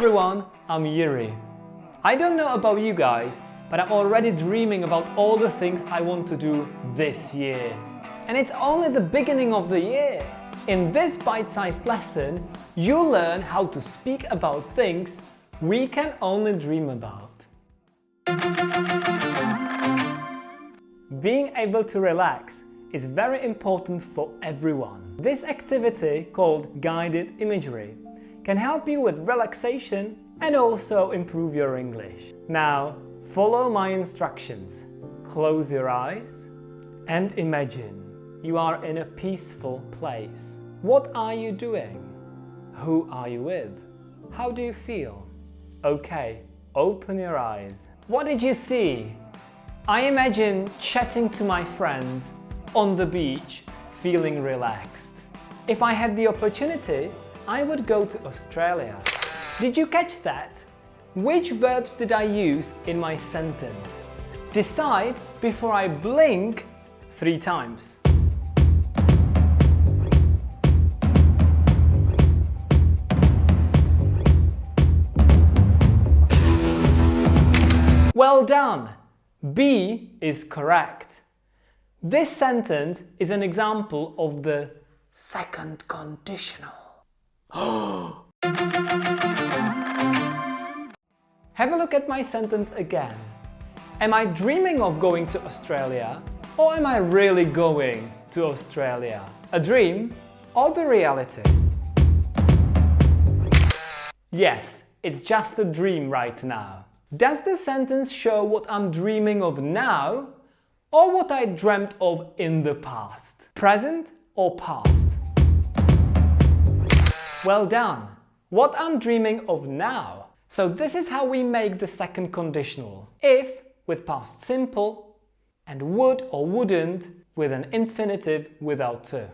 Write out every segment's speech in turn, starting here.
everyone, I'm Yuri. I don't know about you guys, but I'm already dreaming about all the things I want to do this year. And it's only the beginning of the year. In this bite-sized lesson, you'll learn how to speak about things we can only dream about. Being able to relax is very important for everyone. This activity, called guided imagery, can help you with relaxation and also improve your English. Now, follow my instructions. Close your eyes and imagine you are in a peaceful place. What are you doing? Who are you with? How do you feel? Okay, open your eyes. What did you see? I imagine chatting to my friends on the beach, feeling relaxed. If I had the opportunity, I would go to Australia. Did you catch that? Which verbs did I use in my sentence? Decide before I blink 3 times. Well done! B is correct. This sentence is an example of the second conditional. Have a look at my sentence again. Am I dreaming of going to Australia, or am I really going to Australia? A dream or the reality? Yes, it's just a dream right now. Does the sentence show what I'm dreaming of now, or what I dreamt of in the past? Present or past? Well done! What I'm dreaming of now. So this is how we make the second conditional. If with past simple, and would or wouldn't with an infinitive without to.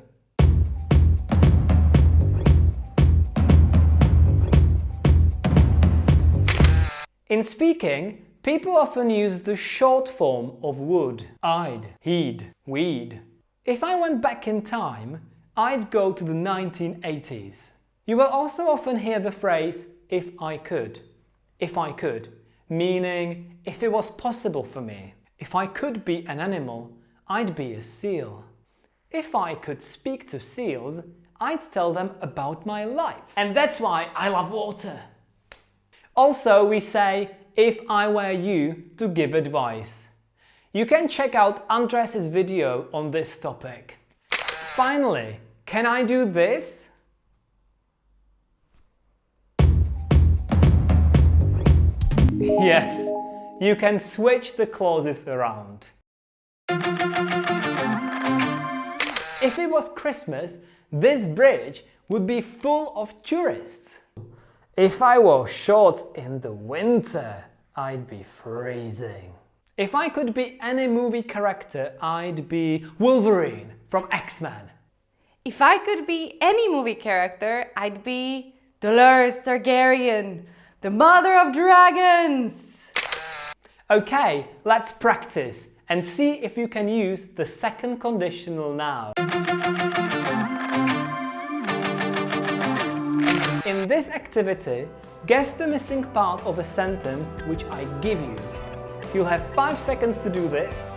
In speaking, people often use the short form of would. I'd, he'd, we'd. If I went back in time, I'd go to the 1980s. You will also often hear the phrase, if I could, meaning if it was possible for me. If I could be an animal, I'd be a seal. If I could speak to seals, I'd tell them about my life. And that's why I love water. Also, we say, if I were you, to give advice. You can check out Andres's video on this topic. Finally, can I do this? Yes, you can switch the clauses around. If it was Christmas, this bridge would be full of tourists. If I wore shorts in the winter, I'd be freezing. If I could be any movie character, I'd be Wolverine from X-Men. If I could be any movie character, I'd be Dolores Targaryen, the mother of dragons! Okay, let's practice and see if you can use the second conditional now. In this activity, guess the missing part of a sentence which I give you. You'll have 5 seconds to do this,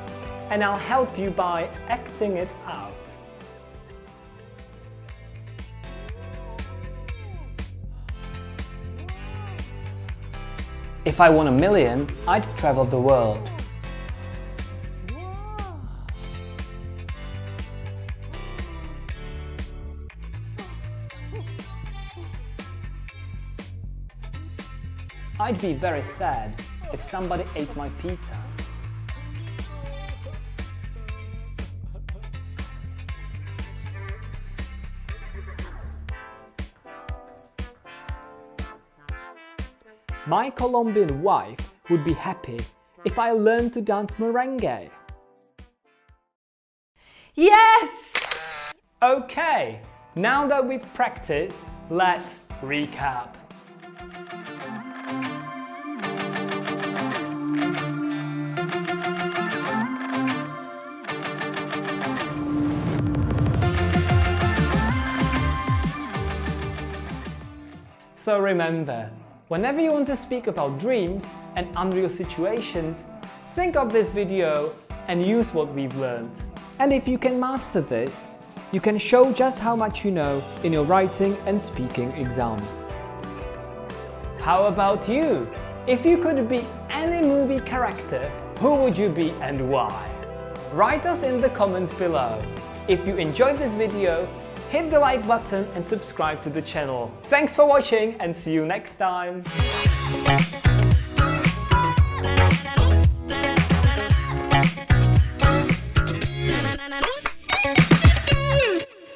and I'll help you by acting it out. If I won $1 million, I'd travel the world. I'd be very sad if somebody ate my pizza. My Colombian wife would be happy if I learned to dance merengue. Yes! Okay, now that we've practiced, let's recap. So remember, Whenever you want to speak about dreams and unreal situations, think of this video and use what we've learned. And if you can master this, you can show just how much you know in your writing and speaking exams. How about you? If you could be any movie character, who would you be and why? Write us in the comments below. If you enjoyed this video, hit the like button and subscribe to the channel. Thanks for watching and see you next time!